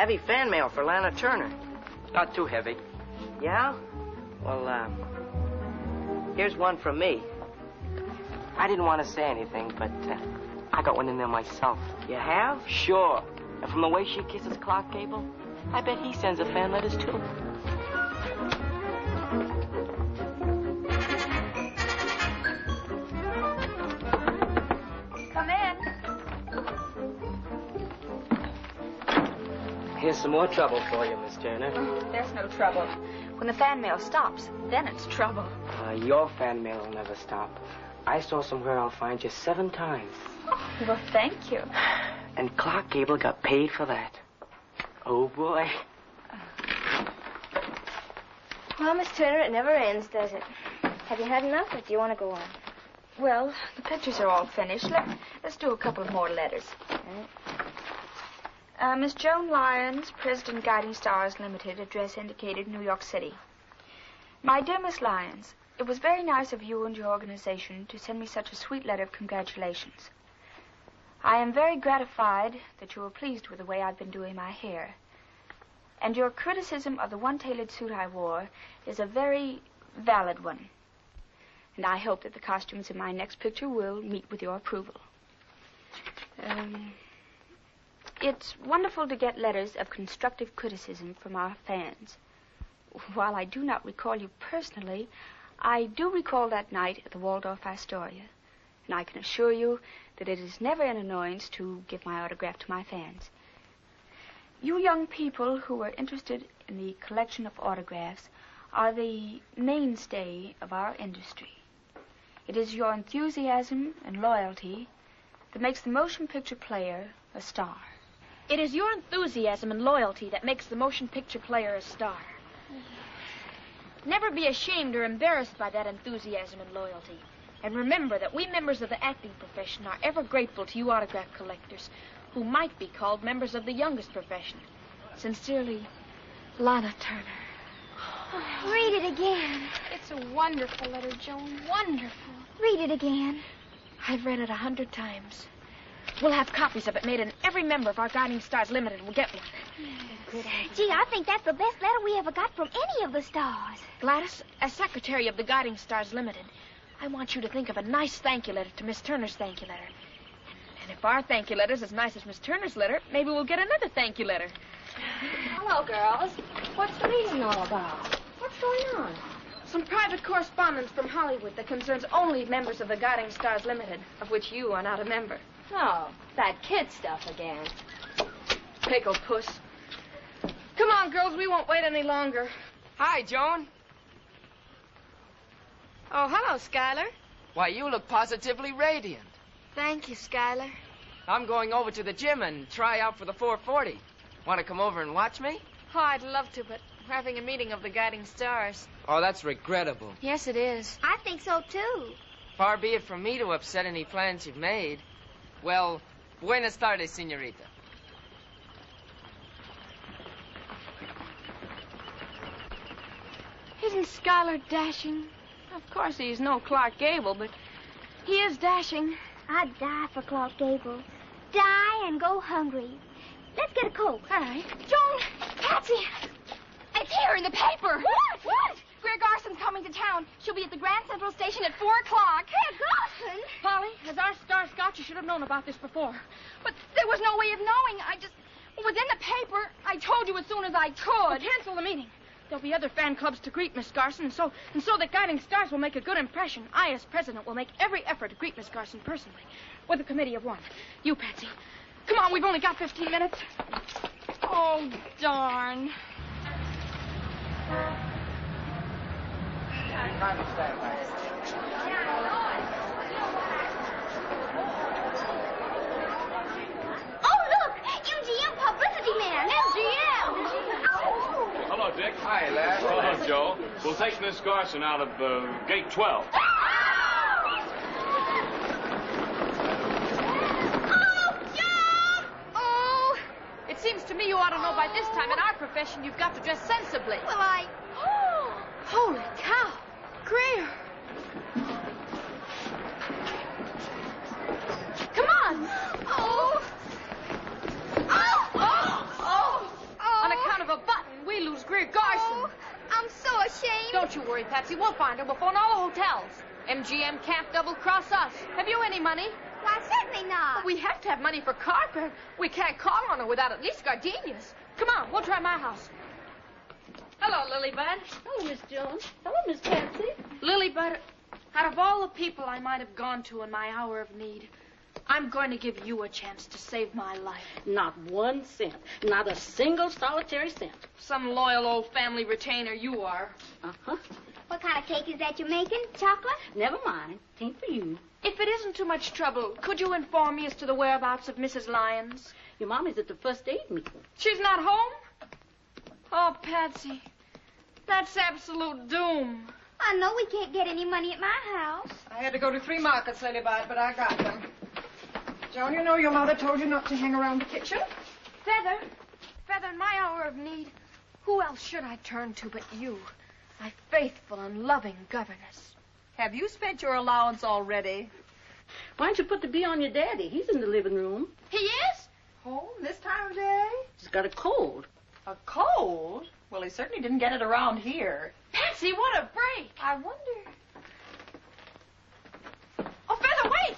Heavy fan mail for Lana Turner. Not too heavy. Yeah? Well, here's one from me. I didn't want to say anything, but I got one in there myself. You have? Sure. And from the way she kisses Clark Gable, I bet he sends her fan letters, too. Come in. Here's some more trouble for you, Miss Turner. There's no trouble. When the fan mail stops, then it's trouble. Your fan mail will never stop. I saw somewhere I'll find you 7 times. Oh, well, thank you. And Clark Gable got paid for that. Oh, boy. Well, Miss Turner, it never ends, does it? Have you had enough, or do you want to go on? Well, the pictures are all finished. Let's do a couple of more letters. Miss Joan Lyons, President Guiding Stars Limited, address indicated, New York City. My dear Miss Lyons, it was very nice of you and your organization to send me such a sweet letter of congratulations. I am very gratified that you were pleased with the way I've been doing my hair. And your criticism of the one-tailored suit I wore is a very valid one. And I hope that the costumes in my next picture will meet with your approval. It's wonderful to get letters of constructive criticism from our fans. While I do not recall you personally, I do recall that night at the Waldorf Astoria. And I can assure you that it is never an annoyance to give my autograph to my fans. You young people who are interested in the collection of autographs are the mainstay of our industry. It is your enthusiasm and loyalty that makes the motion picture player a star. It is your enthusiasm and loyalty that makes the motion picture player a star. Never be ashamed or embarrassed by that enthusiasm and loyalty. And remember that we members of the acting profession are ever grateful to you autograph collectors, who might be called members of the youngest profession. Sincerely, Lana Turner. Oh, read it again. It's a wonderful letter, Joan. Wonderful. Read it again. I've read it 100 times. We'll have copies of it made, and every member of our Guiding Stars Limited will get one. Good idea. Gee, I think that's the best letter we ever got from any of the stars. Gladys, as secretary of the Guiding Stars Limited, I want you to think of a nice thank you letter to Miss Turner's thank you letter. And if our thank you letter's as nice as Miss Turner's letter, maybe we'll get another thank you letter. Hello, girls. What's the meeting all about? What's going on? Some private correspondence from Hollywood that concerns only members of the Guiding Stars Limited, of which you are not a member. Oh, that kid stuff again. Pickle puss. Come on, girls, we won't wait any longer. Hi, Joan. Oh, hello, Skylar. Why, you look positively radiant. Thank you, Skylar. I'm going over to the gym and try out for the 440. Want to come over and watch me? Oh, I'd love to, but we're having a meeting of the Guiding Stars. Oh, that's regrettable. Yes, it is. I think so, too. Far be it from me to upset any plans you've made. Well, buenas tardes, señorita. Isn't Skylar dashing? Of course, he's no Clark Gable, but he is dashing. I'd die for Clark Gable. Die and go hungry. Let's get a Coke. All right. Joan! Patsy! It's here in the paper. What? Greer Garson's coming to town. She'll be at the Grand Central Station at 4 o'clock. Greer Garson? Polly, as our star scout, you should have known about this before. But there was no way of knowing. It was in the paper. I told you as soon as I could. Well, cancel the meeting. There'll be other fan clubs to greet Miss Garson, and so that Guiding Stars will make a good impression. I, as president, will make every effort to greet Miss Garson personally, with a committee of 1. You, Patsy. Come on, we've only got 15 minutes. Oh, darn. Oh, look! UGM publicity man. MGM. Hello, Dick. Hi, lad. Hello, Joe. We'll take Miss Garson out of gate 12. It seems to me you ought to know by this time, in our profession, you've got to dress sensibly. Well, Holy cow. Greer. Come on. Oh. Oh. Oh. Oh. worry, Patsy. We'll find her. We'll phone all the hotels. MGM can't double-cross us. Have you any money? Why, certainly not. We have to have money for carpet. We can't call on her without at least gardenias. Come on, we'll try my house. Hello, Lilybud. Hello, Miss Jones. Hello, Miss Patsy. Lilybud, out of all the people I might have gone to in my hour of need, I'm going to give you a chance to save my life. Not 1 cent. Not a single solitary cent. Some loyal old family retainer you are. Uh-huh. What kind of cake is that you're making? Chocolate? Never mind. Tain't for you. If it isn't too much trouble, could you inform me as to the whereabouts of Mrs. Lyons? Your mommy's at the first aid meeting. She's not home? Oh, Patsy, that's absolute doom. I know we can't get any money at my house. I had to go to 3 markets, Lilybud, but I got them. Joan, you know your mother told you not to hang around the kitchen. Feather, in my hour of need, who else should I turn to but you, my faithful and loving governess? Have you spent your allowance already? Why don't you put the bee on your daddy? He's in the living room. He is? Home this time of day? He's got a cold. A cold? Well, he certainly didn't get it around here. Patsy, what a break. I wonder. Oh, Feather, wait!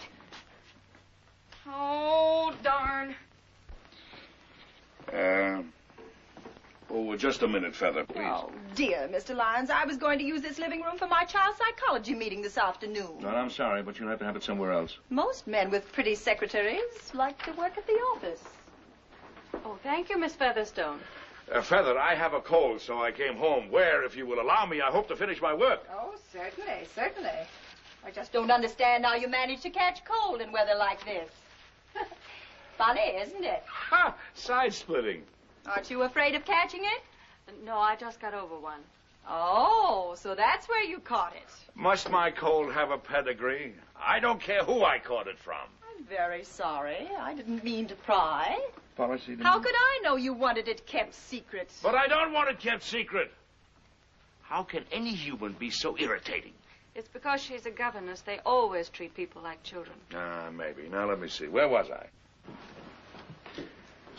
Oh, darn. Just a minute, Feather, please. Oh, dear, Mr. Lyons, I was going to use this living room for my child psychology meeting this afternoon. No, I'm sorry, but you'll have to have it somewhere else. Most men with pretty secretaries like to work at the office. Oh, thank you, Miss Featherstone. Feather, I have a cold, so I came home, where, if you will allow me, I hope to finish my work. Oh, certainly, certainly. I just don't understand how you manage to catch cold in weather like this. Funny, isn't it? Ha! Side-splitting. Aren't you afraid of catching it? No, I just got over one. Oh, so that's where you caught it. Must my cold have a pedigree? I don't care who I caught it from. I'm very sorry. I didn't mean to pry. Policy. How could I know you wanted it kept secret? But I don't want it kept secret. How can any human be so irritating? It's because she's a governess. They always treat people like children. Maybe. Now, let me see. Where was I?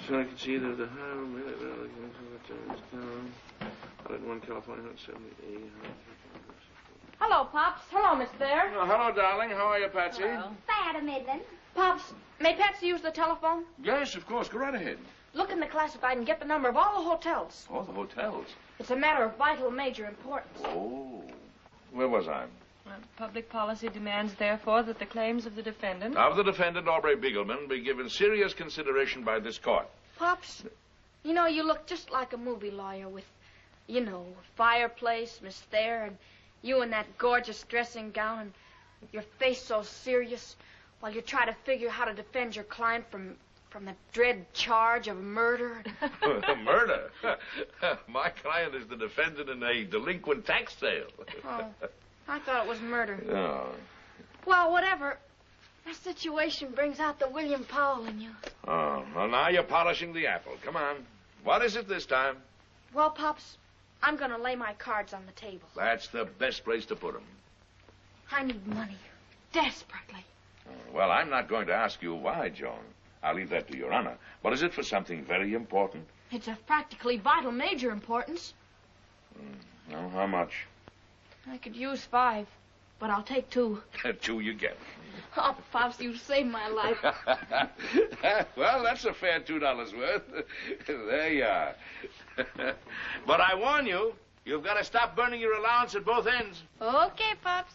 So I can see that the home, 101 California, 178. Hello, Pops. Hello, Miss Thayer. Oh, hello, darling. How are you, Patsy? Bad a middlin'. Pops, may Patsy use the telephone? Yes, of course. Go right ahead. Look in the classified and get the number of all the hotels. Oh, the hotels. It's a matter of vital major importance. Oh. Where was I? Public policy demands, therefore, that the claims of the defendant... Of the defendant, Aubrey Beagleman, be given serious consideration by this court. Pops, you know, you look just like a movie lawyer with, you know, fireplace, Miss Thayer, and you in that gorgeous dressing gown, and your face so serious, while you try to figure how to defend your client from the dread charge of murder. Murder? My client is the defendant in a delinquent tax sale. Oh, I thought it was murder. Oh. Well, whatever. That situation brings out the William Powell in you. Oh, well, now you're polishing the apple. Come on. What is it this time? Well, Pops, I'm going to lay my cards on the table. That's the best place to put them. I need money. Desperately. Well, I'm not going to ask you why, Joan. I'll leave that to your honor. But is it for something very important? It's of practically vital major importance. No, how much? I could use 5, but I'll take 2. 2 you get. Oh, Pops, you saved my life. Well, that's a fair $2 worth. There you are. But I warn you, you've got to stop burning your allowance at both ends. Okay, Pops.